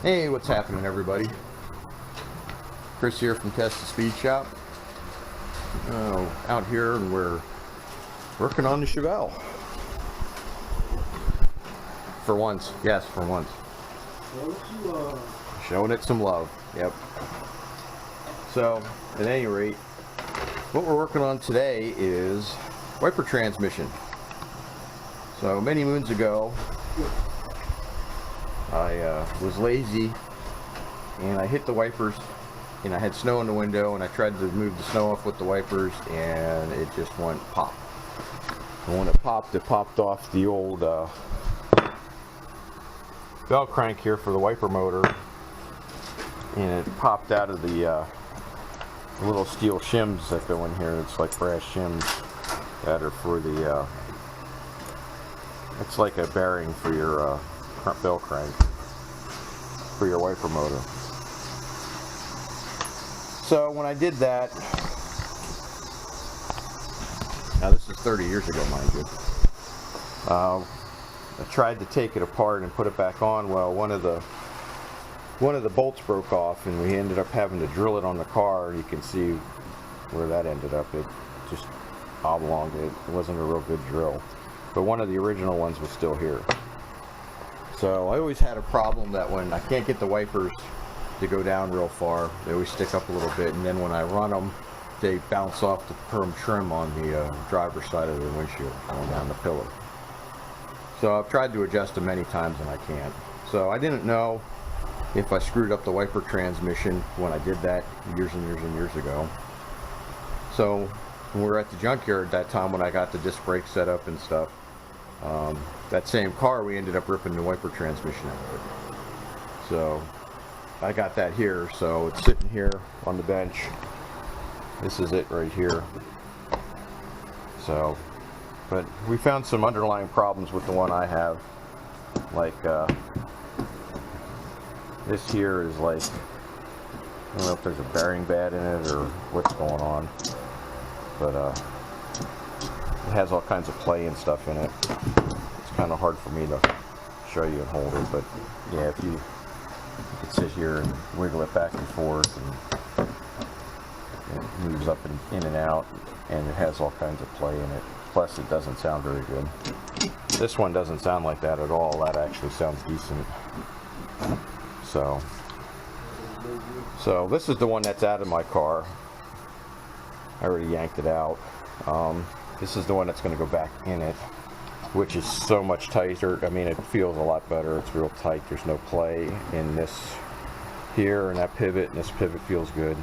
Hey, what's happening, everybody? Chris here from Test the Speed Shop. Out here, and we're working on the Chevelle. For once, yes, for once. Showing it some love. Yep. So, at any rate, what we're working on today is wiper transmission. So many moons ago, I was lazy and I hit the wipers, and I had snow in the window, and I tried to move the snow off with the wipers, and it just went pop. And when it popped off the old bell crank here for the wiper motor, and it popped out of the little steel shims that go in here. It's like brass shims that are for the it's like a bearing for your bell crank for your wiper motor. So when I did that, now this is 30 years ago, mind you, I tried to take it apart and put it back on. Well, one of the bolts broke off, and we ended up having to drill it on the car. You can see where that ended up. It just oblonged it. It wasn't a real good drill, but one of the original ones was still here. So I always had a problem that when I can't get the wipers to go down real far, they always stick up a little bit, and then when I run them, they bounce off the perm trim on the driver's side of the windshield going down the pillar. So I've tried to adjust them many times and I can't. So I didn't know if I screwed up the wiper transmission when I did that years and years and years ago. So when we were at the junkyard that time, when I got the disc brake set up and stuff, that same car, we ended up ripping the wiper transmission out of it. So I got that here, so it's sitting here on the bench. This is it right here. So, but we found some underlying problems with the one I have. Like this here is like, I don't know if there's a bearing bad in it or what's going on, but it has all kinds of play and stuff in it. It's kind of hard for me to show you and hold it, but yeah, if you could sit here and wiggle it back and forth, and it moves up and in and out, and it has all kinds of play in it. Plus, it doesn't sound very good. This one doesn't sound like that at all. That actually sounds decent. So this is the one that's out of my car. I already yanked it out. This is the one that's going to go back in it, which is so much tighter. I mean, it feels a lot better. It's real tight. There's no play in this here, and that pivot, and this pivot feels good.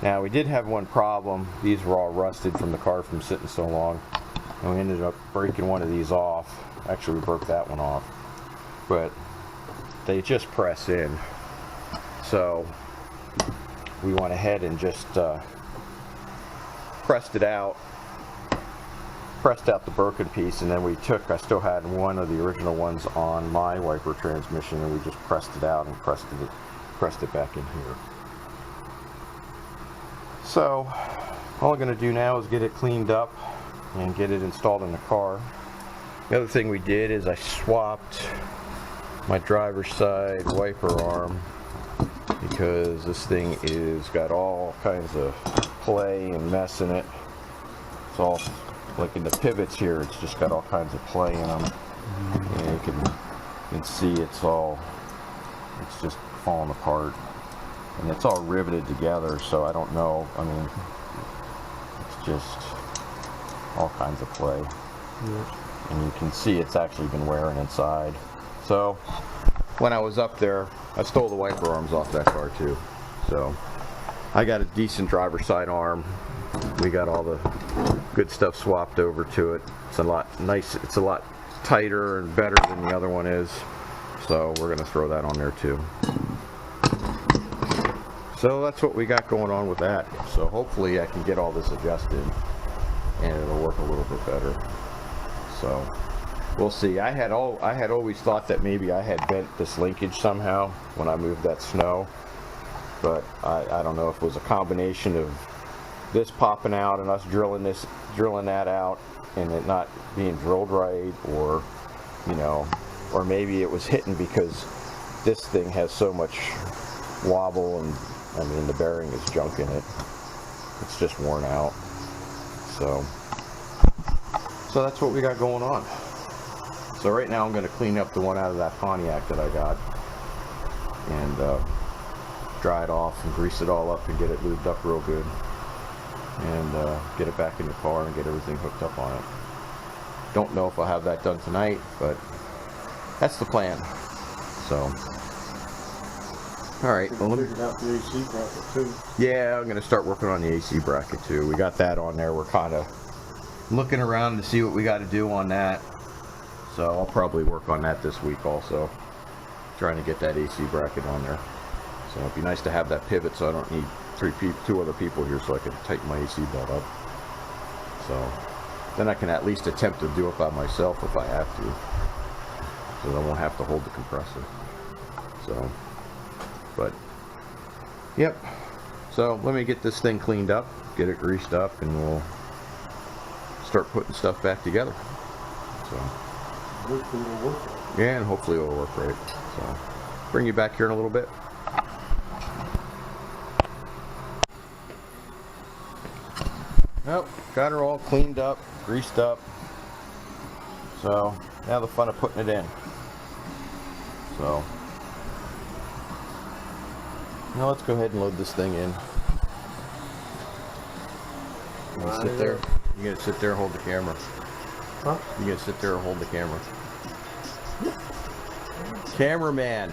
Now, we did have one problem. These were all rusted from the car from sitting so long, and we ended up breaking one of these off. Actually, we broke that one off, but they just press in. So we went ahead and just pressed out the broken piece, and then I still had one of the original ones on my wiper transmission, and we just pressed it out and pressed it back in here. So all I'm going to do now is get it cleaned up and get it installed in the car. The other thing we did is I swapped my driver's side wiper arm, because this thing is got all kinds of play and mess in it. It's all like in the pivots here, it's just got all kinds of play in them. And you can see it's just falling apart, and it's all riveted together, so I don't know. I mean, it's just all kinds of play. Yeah. And you can see it's actually been wearing inside. So when I was up there, I stole the wiper arms off that car too. So I got a decent driver's side arm. We got all the good stuff swapped over to it. It's a lot nice. It's a lot tighter and better than the other one is. So we're gonna throw that on there too. So that's what we got going on with that. So hopefully I can get all this adjusted and it'll work a little bit better. So we'll see. I had always thought that maybe I had bent this linkage somehow when I moved that snow, but I don't know if it was a combination of this popping out and us drilling that out and it not being drilled right, or or maybe it was hitting because this thing has so much wobble, and I mean the bearing is junk in it. It's just worn out. So that's what we got going on. So right now I'm going to clean up the one out of that Pontiac that I got, and dry it off and grease it all up and get it lubed up real good, and get it back in the car and get everything hooked up on it. Don't know if I'll have that done tonight, but that's the plan. So alright, well, figured out the AC bracket too. yeah, I'm going to start working on the AC bracket too. We got that on there. We're kind of looking around to see what we got to do on that. So I'll probably work on that this week also. Trying to get that AC bracket on there. So it'd be nice to have that pivot so I don't need two other people here, so I can tighten my AC belt up. So then I can at least attempt to do it by myself if I have to. So I won't have to hold the compressor. So, but, yep. So let me get this thing cleaned up, get it greased up, and we'll start putting stuff back together. So, Hopefully it'll work. yeah, and hopefully it'll work right. So, bring you back here in a little bit. Nope, got her all cleaned up, greased up. So, now the fun of putting it in. So, now let's go ahead and load this thing in. You gonna sit there? You gotta sit there and hold the camera. Huh? You gotta sit there and hold the camera. Cameraman.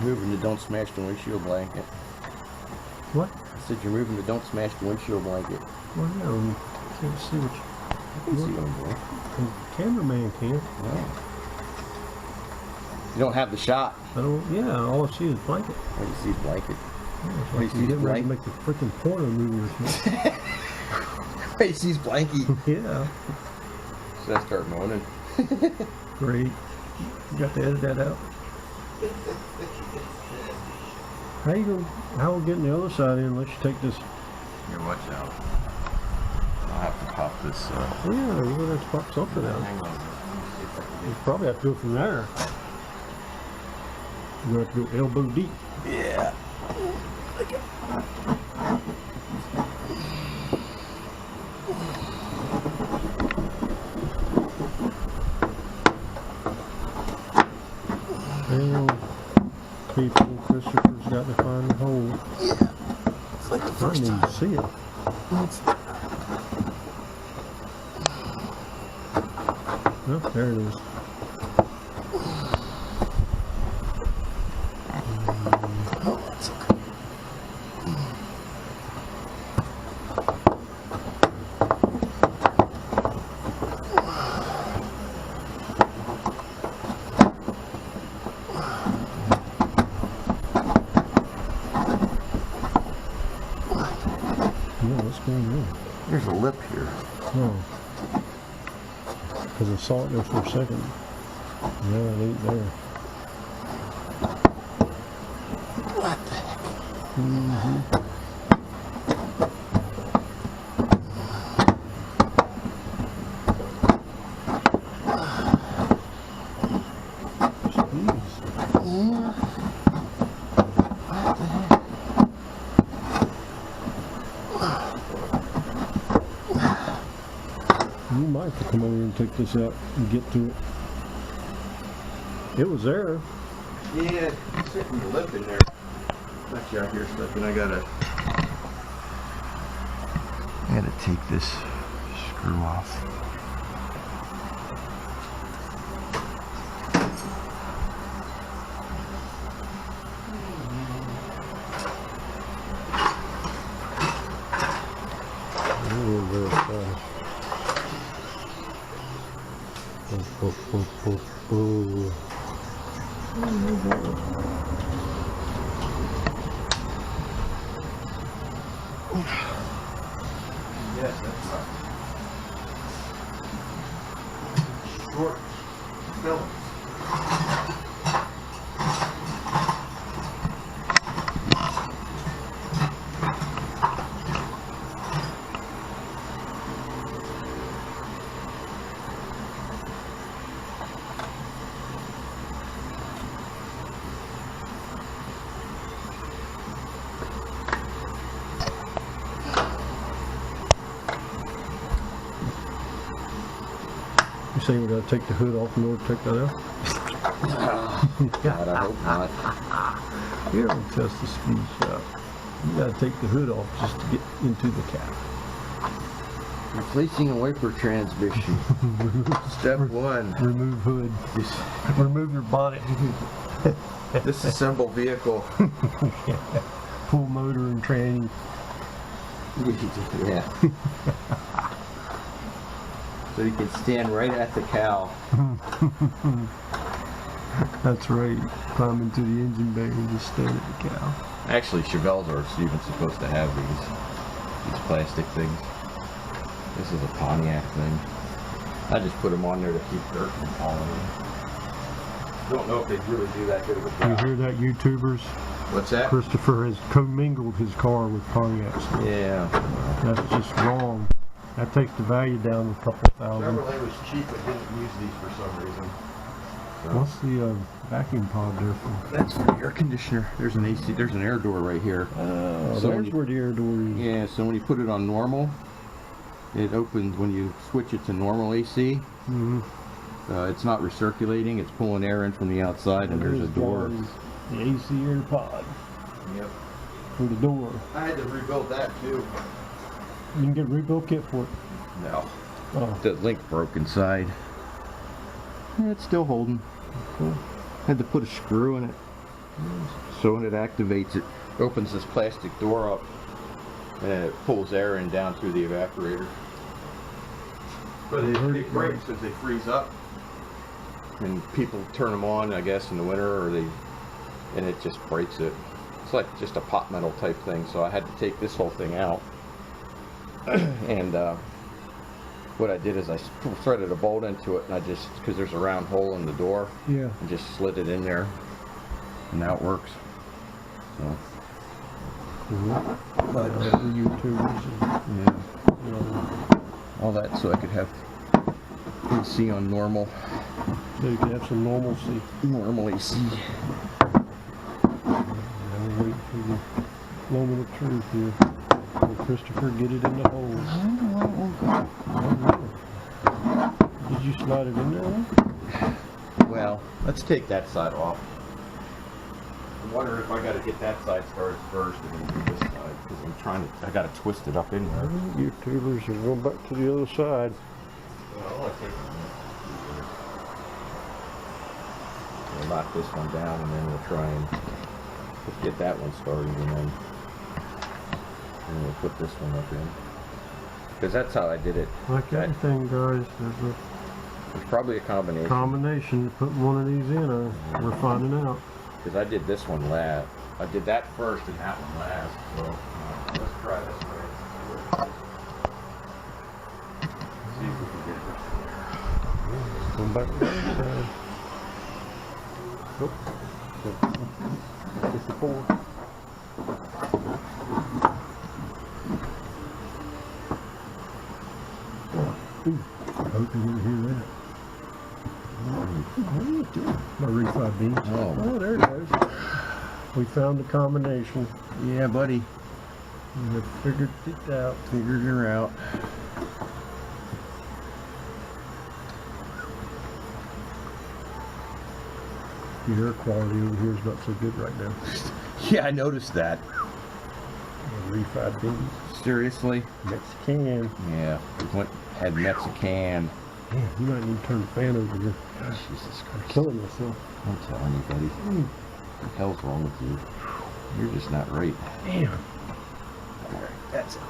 Moving to don't smash the windshield blanket. What? I said you're moving to don't smash the windshield blanket. Well, no, you can't see what I can see what I'm doing. the cameraman can. No. You don't have the shot. I don't. Yeah, all I see is blanket. Oh, you see blanket. Yeah, it's Wait, like see you're getting ready to blank? make the freaking porno movie or something. He sees blanky. Yeah. Should I start moaning? Great. You got to edit that out. How we're getting the other side in unless you take this? Here, watch out. I'll have to pop this. Yeah, you're going to have to pop something out. Hang on. You probably have to go from there. You're going to have to go elbow deep. Yeah. Well, people, Christopher's got to find the hole. Yeah. It's like the I first didn't time. even see it. Oh, there it is. Oh, that's okay. going on? There's a lip here. Oh. Because I saw it there for a second. No, it ain't there. What the heck? Mm-hmm. You might have to come over and take this out and get to it. It was there. Yeah, it's sitting the lip in there. Got you out here slipping. I gotta take this screw off. Very fast. Yes, that's right. Short filament. You say we gotta take the hood off in order to take that out? God, I hope not. You don't test the speed shop. You gotta take the hood off just to get into the cab. Replacing a wiper transmission. Step one. Remove hood. Remove your bonnet. Disassemble vehicle. Full motor and tranny. Yeah. So you can stand right at the cow. That's right. Climb into the engine bay and just stand at the cow. Actually, Chevelles are even supposed to have these plastic things. This is a Pontiac thing. I just put them on there to keep dirt from falling in. Don't know if they really do that good of a You job. hear that, YouTubers? What's that? Christopher has commingled his car with Pontiacs. Yeah. That's just wrong. That takes the value down a couple thousand. Chevrolet was cheap but didn't use these for some reason. So. What's the vacuum pod there for? That's for the air conditioner. There's an AC. There's an air door right here. Oh, So there's where the air door is. Yeah. So when you put it on normal, it opens when you switch it to normal AC. Mm-hmm. It's not recirculating. It's pulling air in from the outside, and there's a door. The AC air pod Yep. for the door. I had to rebuild that too. You can get a rebuild kit for it. No. Oh, The link broke inside. Yeah, it's still holding. cool. Had to put a screw in it. So when it activates, it opens this plastic door up and it pulls air in down through the evaporator. But it breaks as they freeze up. And people turn them on, I guess, in the winter, and it just breaks it. It's like just a pot metal type thing, so I had to take this whole thing out. And what I did is I threaded a bolt into it, and I just, because there's a round hole in the door, Yeah. and just slid it in there, and now it works. So, Cool. But the YouTubers and, yeah, you know, all that so I could have AC on normal so you can have some normalcy. AC. Now we're waiting for the moment of truth here. Will Christopher get it in the hole? Did you slide it in there? Well, let's take that side off. I'm wondering if I got to get that side started first and then do this side, because I'm trying to, I got to twist it up in there. YouTubers are going back to the other side. Well, I want to take it. We'll knock this one down and then we'll try and get that one started and then we'll put this one up in. Because that's how I did it. Like everything, guys, there's It's probably a a combination. combination. Putting one of these in, we're finding out. Because I did this one last. I did that first and that one last. So let's try this way. Come back to the other side. Nope. 54. Ooh, I hope you didn't hear that. What are you doing? My refried beans. Oh, there it goes. We found the combination. Yeah, buddy. We have figured it out. Figured her out. The air quality over here is not so good right now. Yeah, I noticed that. Refried beans. Seriously? Mexican. Yeah, we had Mexican. Man, you might need to turn the fan over here. Jesus I'm Christ. killing myself. Don't tell anybody. What the hell's wrong with you? You're just not right. Damn. Alright, that's it.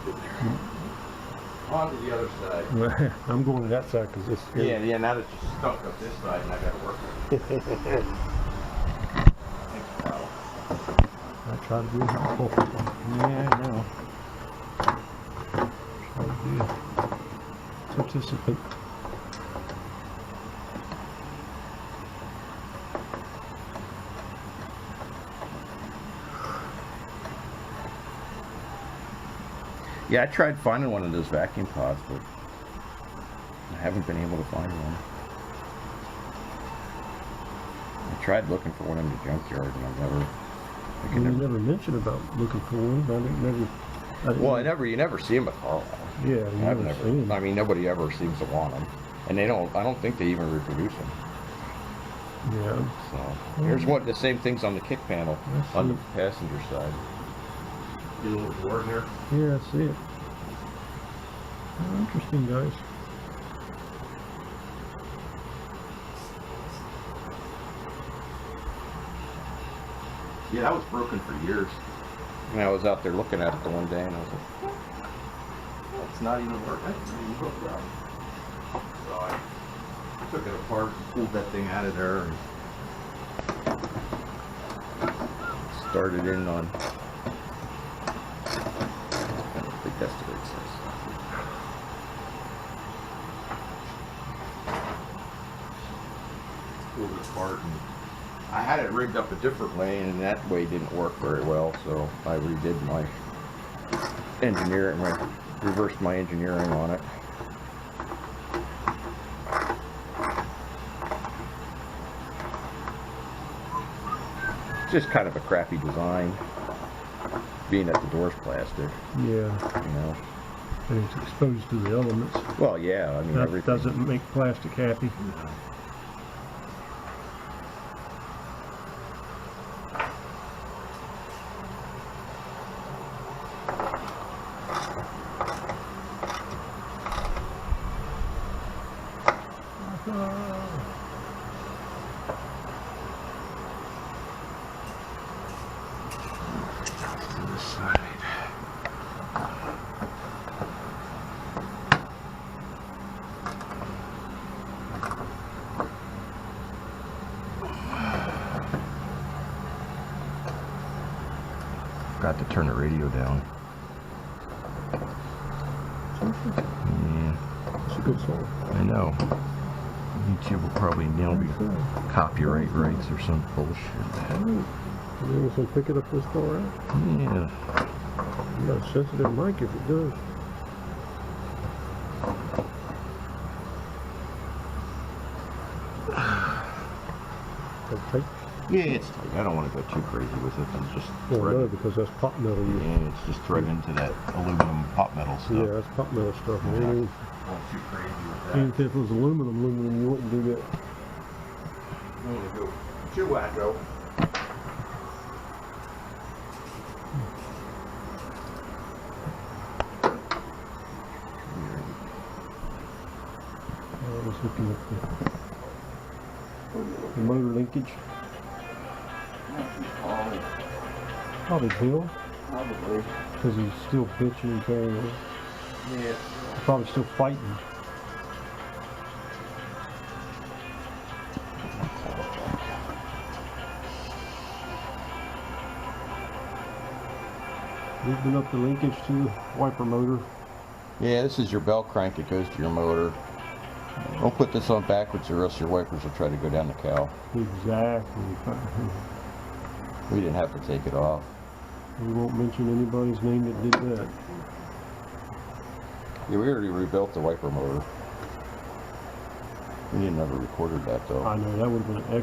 On to the other side. Well, I'm going to that side because this. Yeah, now that you're stuck up this side and I gotta work it. Thanks, pal. I try to be helpful. Yeah, I know. Try to be a participant. Yeah, I tried finding one of those vacuum pods, but I haven't been able to find one. I tried looking for one in the junkyard, and You never mentioned about looking for one. You never see them at Carlisle. Yeah, you I've never seen them. I mean, nobody ever seems to want them, and they don't. I don't think they even reproduce them. Yeah. So here's what the same thing's on the kick panel on the passenger side. See a little door here. Yeah, I see it. Oh, interesting, guys. Yeah, that was broken for years. And I was out there looking at it the one day, and I was like, "It's not even working. It's not even hooked up." So I took it apart, pulled that thing out of there, and started in on. I don't think that's the right size. Pulled it apart, and I had it rigged up a different way, and that way didn't work very well, so I redid my engineering, reversed my engineering on it. Just kind of a crappy design, being that the door's plastic. Yeah. You know. And it's exposed to the elements. Well, yeah, I mean That everything. doesn't make plastic happy. This side. Forgot to turn the radio down. Yeah, It's a good song. I know. YouTube will probably nail me copyright rights or some bullshit. You want to pick it up this far out? Yeah. You got a sensitive mic if it does. Tight? Yeah, it's tight. I don't want to go too crazy with it. I'm just Well, threading. no, because that's pop metal. Yeah, it's just threaded into that aluminum pot metal stuff. Yeah, that's pop metal stuff. Yeah. Even Going too crazy with even that. if it was aluminum, you wouldn't do that. I'm gonna go too wacko. I was looking at the motor linkage. Probably Bill, Probably. because he's still bitching and carrying on. Yeah. Probably still fighting. Moving up the linkage to the wiper motor. Yeah, this is your bell crank that goes to your motor. Don't put this on backwards or else your wipers will try to go down the cowl. Exactly. We didn't have to take it off. We won't mention anybody's name that did that. Yeah, we already rebuilt the wiper motor. We never recorded that though. I know, that would have been excellent.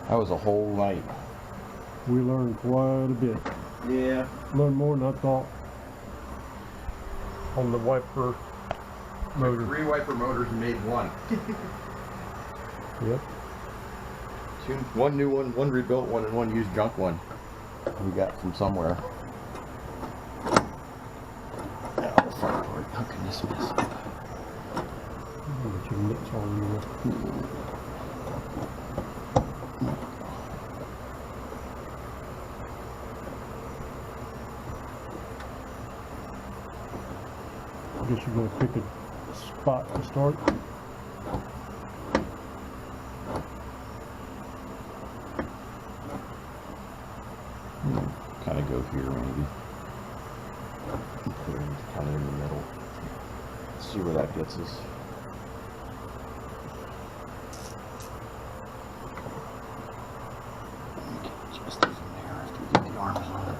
That was a whole night. We learned quite a bit. Yeah. Learned more than I thought on the wiper motor. 3 wiper motors and made one. Yep. One new one, one rebuilt one, and one used junk one. We got from somewhere. Now the front part. How can this mess up? Get your mitts on there. I guess you're going to pick a spot to start. Kind of go here, maybe. Put it kind of in the middle. See where that gets us. Just from there after we get the arms on it.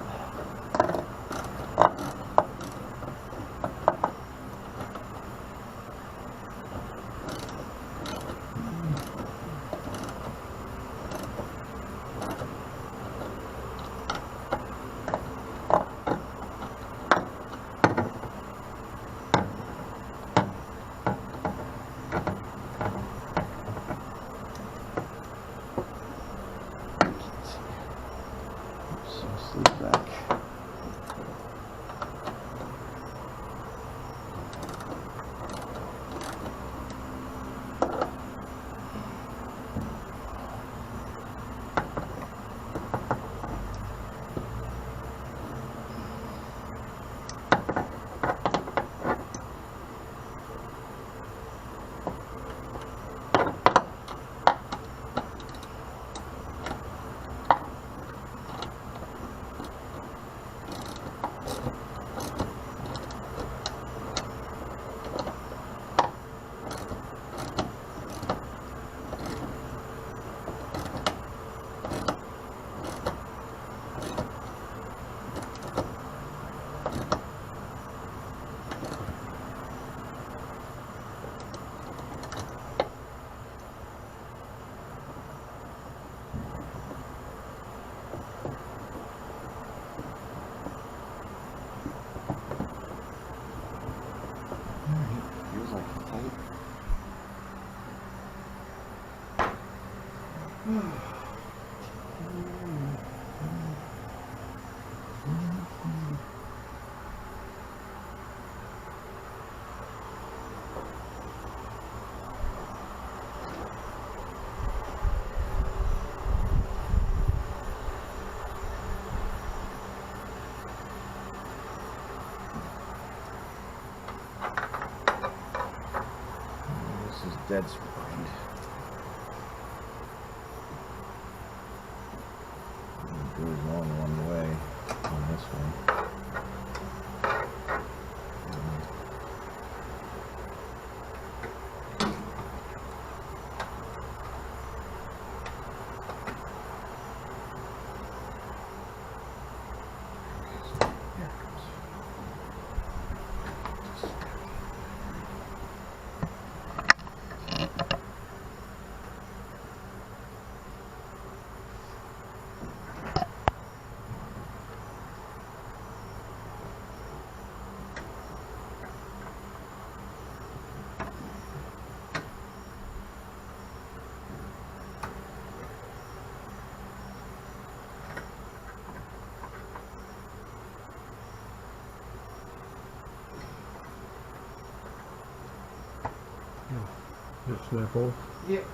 Sleep back. Dead sprined. It goes on one way on this one. Just snap off. Yep.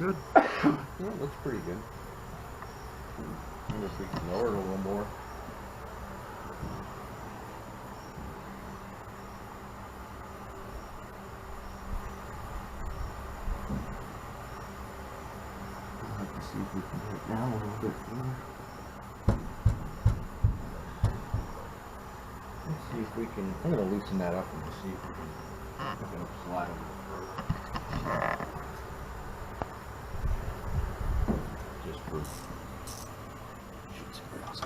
good. Yeah, it looks pretty good. I wonder if we can lower it a little more. We'll have to see if we can get it down a little bit more. Let's see if we can. I'm going to loosen that up and see if we can. I'm going to slide it further. Just for. Shoot somewhere else.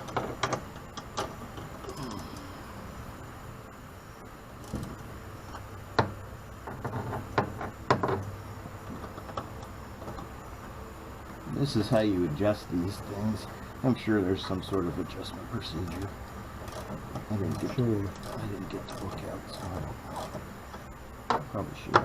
This is how you adjust these things. I'm sure there's some sort of adjustment procedure. I didn't get to look out, so I don't know. Probably should.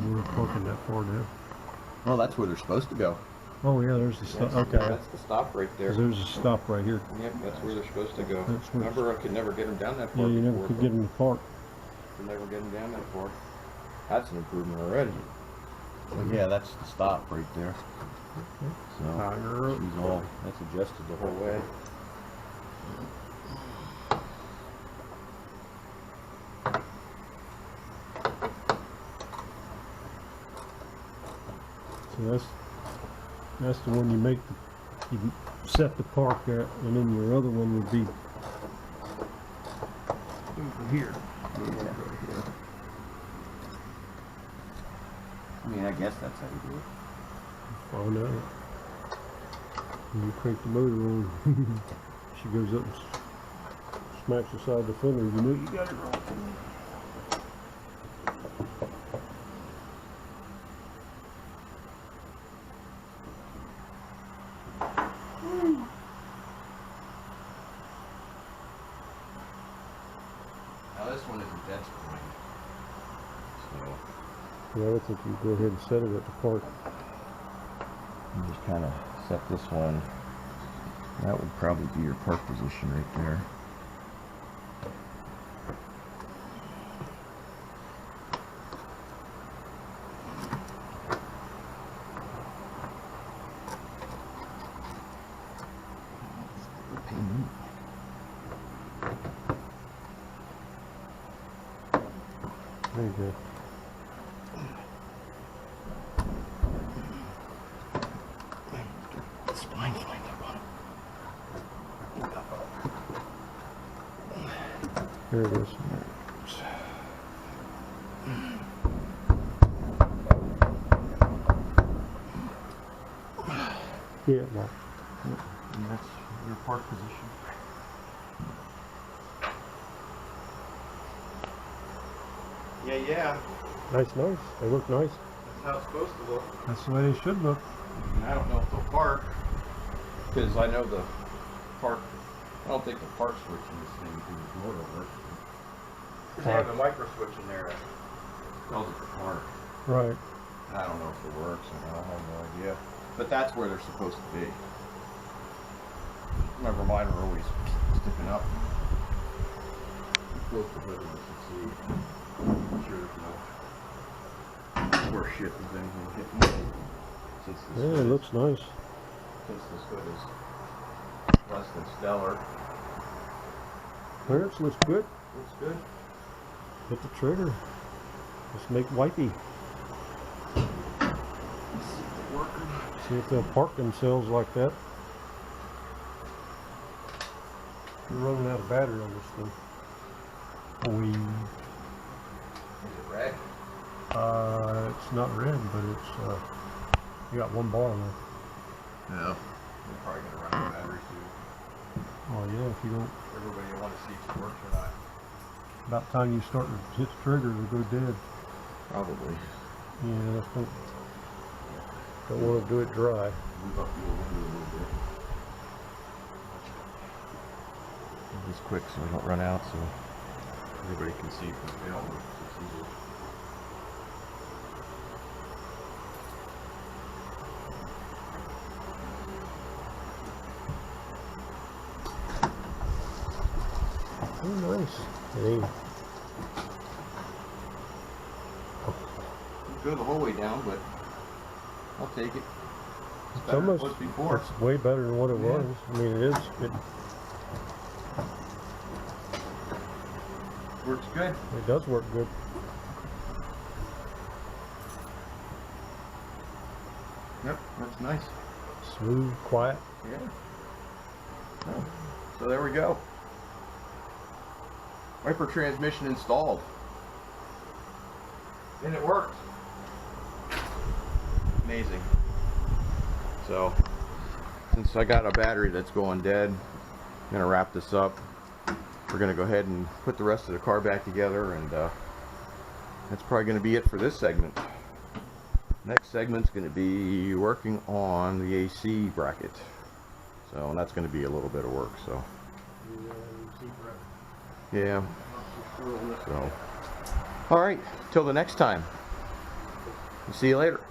We're parking that far now. Well, that's where they're supposed to go. Oh yeah, there's the stop. Okay. That's the stop right there. There's a stop right here. Yep, that's where they're supposed to go. That's where Remember, I could never get them down that far. Yeah, you never before. could get them to park. Could never get them down that far. That's an improvement already. Well, yeah, that's the stop right there. So she's all that's adjusted the whole way. So that's the one you make you set the park at, and then your other one would be over here. Yeah. I mean, I guess that's how you do it. Oh no. When you crank the motor on, she goes up and smacks the side of the fender. You know you got it wrong. Now this one isn't dead spring. So Yeah, I think you go ahead and set it at the park. you just kind of set this one. That would probably be your park position right there. There you go. Spline flying up on it. There it is. Yeah, well, And that's your park position. Yeah. nice. They look nice. That's how it's supposed to look. That's the way they should look. And I don't know if they'll park, because I know the park, I don't think the park switch in this thing is motor work. They have a micro switch in there that tells it to park. Right. I don't know if it works or not, I have no idea. But that's where they're supposed to be. Remember, mine are always sticking up. Close to whether you can see. I'm sure there's no worse shit than anything hitting me. Since this Yeah, it looks nice. Since this hood is less than stellar. Clearance looks good. Looks good. Hit the trigger. Let's make wipey. See if they'll park themselves like that. You're running out of battery on this thing. Is it red? It's not red, but it's you got one bar left. No. We're probably gonna run out of battery too. Oh yeah, if you don't, Everybody will want to see if it works or not. about time you start to hit the trigger, it'll go dead. Probably. Yeah, that's don't want to do it dry. Move up your window a little bit. Do this quick so we don't run out, so everybody can see from the field. It's easier. Oh, nice. It ain't. Go the whole way down, but I'll take it. It's almost before. It's way better than what it was. I mean, it is. Works good. It does work good. Yep, that's nice. Smooth, quiet. Yeah. Oh, so there we go. Wiper transmission installed. And it worked. Amazing. So, since I got a battery that's going dead, I'm going to wrap this up. We're going to go ahead and put the rest of the car back together, and that's probably going to be it for this segment. Next segment's going to be working on the AC bracket. So, and that's going to be a little bit of work, so. Yeah. So, all right, till the next time. See you later.